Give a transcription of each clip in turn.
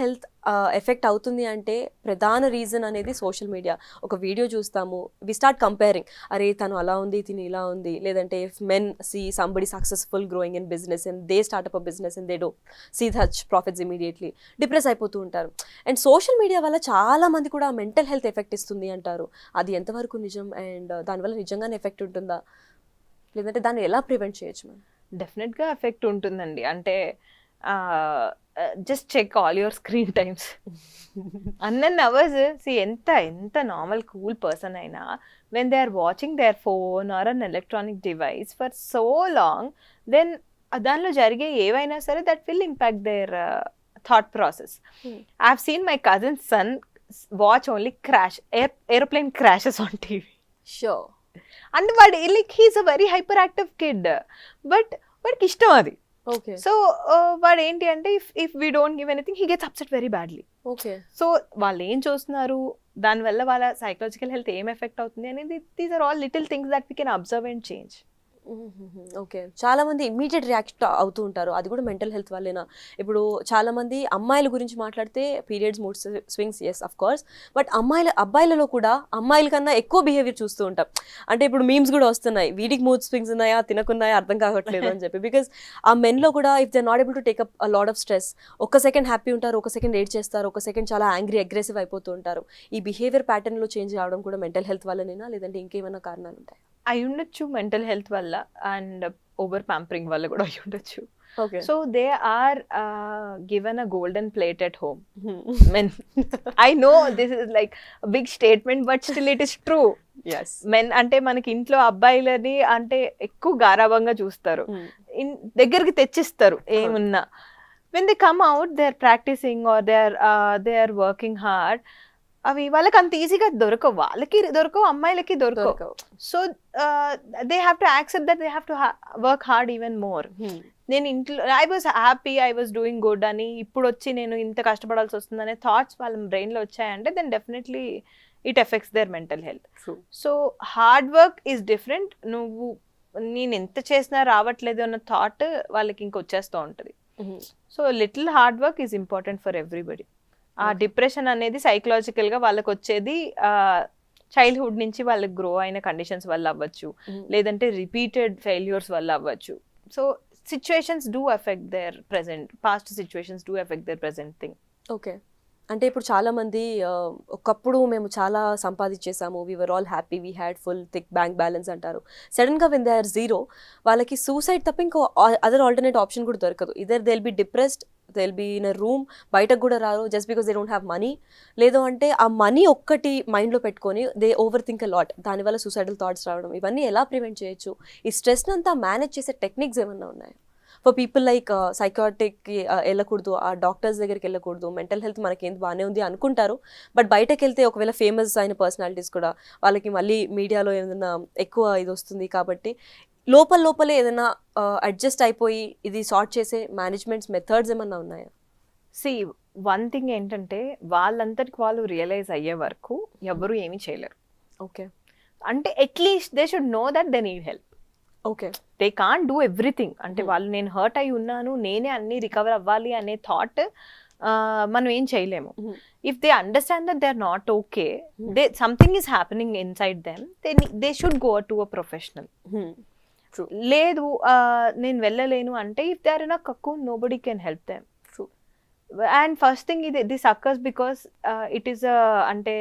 Health effect అవుతుంది అంటే ప్రధాన రీజన్ అనేది సోషల్ మీడియా. ఒక వీడియో చూస్తాము, వి స్టార్ట్ కంపేరింగ్, అరే తను అలా ఉంది, తిని ఇలా ఉంది. లేదంటే if men see somebody successful growing in business and they start up a business and they do see such profits immediately, depress అయిపోతూ ఉంటారు. అండ్ సోషల్ మీడియా వల్ల చాలా మంది కూడా మెంటల్ హెల్త్ ఎఫెక్ట్ ఇస్తుంది అంటారు. అది ఎంతవరకు నిజం అండ్ దానివల్ల నిజంగానే ఎఫెక్ట్ ఉంటుందా, లేదంటే దాన్ని ఎలా ప్రివెంట్ చేయొచ్చు మనం? డెఫినెట్గా ఎఫెక్ట్ ఉంటుందండి. అంటే just check all your screen times. అన్నన్ అవర్స్ ఎంత నార్మల్ కూల్ పర్సన్ అయినా when they are watching their phone or an electronic device for so long, then దానిలో జరిగే ఏవైనా సరే that will impact their thought process. I have seen my cousin son watch only aeroplane crashes on TV. Sure. అంటే వాడు like he's a very hyper active kid, but వాడికి ఇష్టం అది. Okay. So వాడు ఏంటి అంటే if we don't give anything he gets upset very badly. Okay. So వాళ్ళు ఏం చూస్తున్నారు, దానివల్ల వాళ్ళ సైకలాజికల్ హెల్త్ ఏం ఎఫెక్ట్ అవుతుంది అనేది, these are all little things that we can observe and change. Okay. చాలా మంది ఇమీడియట్ రియాక్ట్ అవుతూ ఉంటారు, అది కూడా మెంటల్ హెల్త్ వల్లేనా? ఇప్పుడు చాలా మంది అమ్మాయిల గురించి మాట్లాడితే periods, mood swings, yes of course, but అబ్బాయిలలో కూడా అమ్మాయిల కన్నా ఎక్కువ బిహేవియర్ చూస్తూ ఉంటాం. అంటే ఇప్పుడు మీమ్స్ కూడా వస్తున్నాయి, వీడికి మూడ్ స్వింగ్స్ ఉన్నాయా తినకున్నాయా అర్థం కావట్లేదు అని చెప్పి. బికాస్ ఆ మెన్లో కూడా if they not able to take up a lot of stress, ఒక సెకండ్ హ్యాపీ ఉంటారు, ఒక సెకండ్ ఏడ్ చేస్తారు, ఒక సెకండ్ చాలా యాంగ్రీ అగ్రెసివ్ అయిపోతూ ఉంటారు. ఈ బిహేవియర్ ప్యాటర్న్లో చేంజ్ కావడం కూడా మెంటల్ హెల్త్ వల్లనేనా, లేదంటే ఇంకేమైనా కారణాలు ఉంటాయి? అయి ఉండొచ్చు మెంటల్ హెల్త్ వల్ల, అండ్ ఓవర్ ప్యాంపరింగ్ వల్ల కూడా అయి ఉండొచ్చు. Okay. So they are given a golden plate at home. Men, I know this is like big statement but still it is true. Yes. Men అంటే మనకి ఇంట్లో అబ్బాయిలని అంటే ఎక్కువ గారాబంగా చూస్తారు, దగ్గరికి తెచ్చిస్తారు ఏమున్నా. When they come out they are practising or they are working hard, అవి వాళ్ళకి అంత ఈజీగా దొరకవు, వాళ్ళకి దొరకవు, అమ్మాయిలకి దొరకవు. So they have to accept that they have to work hard even more. నేను ఇంట్లో I was happy, I was doing good అని, ఇప్పుడు వచ్చి నేను ఇంత కష్టపడాల్సి వస్తుంది అనే థాట్స్ వాళ్ళ బ్రెయిన్లో వచ్చాయంటే then definitely it effects their mental health. So hard work is different. నువ్వు నేను ఎంత చేసినా రావట్లేదు అన్న థాట్ వాళ్ళకి ఇంకొచ్చేస్తూ ఉంటుంది. So little hard work is important for everybody. ఆ డిప్రెషన్ అనేది సైకలాజికల్గా వాళ్ళకి వచ్చేది చైల్డ్హుడ్ నుంచి వాళ్ళకి గ్రో అయిన కండిషన్స్ వల్ల అవ్వచ్చు, లేదంటే రిపీటెడ్ ఫెయిల్యూర్స్ వల్ల అవ్వచ్చు. So situations do effect their present, past situations do effect their present thing. Okay. అంటే ఇప్పుడు చాలా మంది ఒకప్పుడు మేము చాలా సంపాదించేసాము, we were all happy, we had full thick bank balance అంటారు. సడన్గా వెన్ దే ఆర్ జీరో, వాళ్ళకి సూసైడ్ తప్ప ఇంకో అదర్ ఆల్టర్నేట్ ఆప్షన్ కూడా దొరకదు. Either they will be depressed, they will be in a room, బయటకు కూడా రారు just because they don't have money. లేదు అంటే ఆ మనీ ఒక్కటి మైండ్లో పెట్టుకొని they over think a lot, దానివల్ల సూసైడల్ థాట్స్ రావడం. ఇవన్నీ ఎలా ప్రివెంట్ చేయొచ్చు? ఈ స్ట్రెస్ని అంతా మేనేజ్ చేసే టెక్నిక్స్ ఏమన్నా ఉన్నాయా ఫర్ పీపుల్ లైక్ సైకాట్రిక్కి వెళ్ళకూడదు, ఆ డాక్టర్స్ దగ్గరికి వెళ్ళకూడదు, మెంటల్ హెల్త్ మనకేం బాగానే ఉంది అనుకుంటారు, బట్ బయటకు వెళ్తే ఒకవేళ ఫేమస్ అయిన పర్సనాలిటీస్ కూడా వాళ్ళకి మళ్ళీ మీడియాలో ఏదైనా ఎక్కువ ఇది వస్తుంది కాబట్టి లోపలే ఏదైనా అడ్జస్ట్ అయిపోయి ఇది సార్ట్ చేసే మేనేజ్మెంట్స్ మెథడ్స్ ఏమన్నా ఉన్నాయా? సి వన్ థింగ్ ఏంటంటే, వాళ్ళంతటికి వాళ్ళు రియలైజ్ అయ్యే వరకు ఎవరు ఏమీ చేయలేరు. ఓకే. అంటే at least they should know that they need help. Okay. They can't do everything. అంటే వాళ్ళు నేను హర్ట్ అయి ఉన్నాను, నేనే అన్ని రికవర్ అవ్వాలి అనే థాట్ మనం ఏం చేయలేము. If they understand that they are not okay, they something is happening inside them, they should go to a professional. లేదు నేను వెళ్ళలేను అంటే, if they are in a cocoon nobody can help them. And first thing this occurs because it is అంటే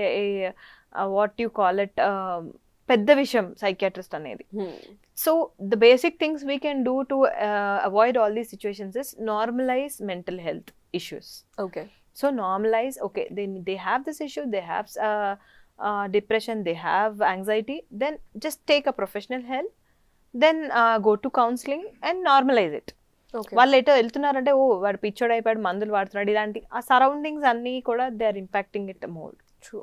what you call it, పెద్ద విషయం psychiatrist అనేది. So the basic things we can do to avoid all these situations is normalise mental health issues. Okay. So normalise, okay, they have this issue, they have depression, they have anxiety, then just take a professional help, then go to counseling and normalize it. వాళ్ళు ఎటో వెళ్తున్నారంటే, ఓ వాడు పిచ్చోడు అయిపోయాడు, మందులు వాడుతున్నాడు, ఇలాంటి ఆ surroundings అన్నీ కూడా they are impacting it more. True.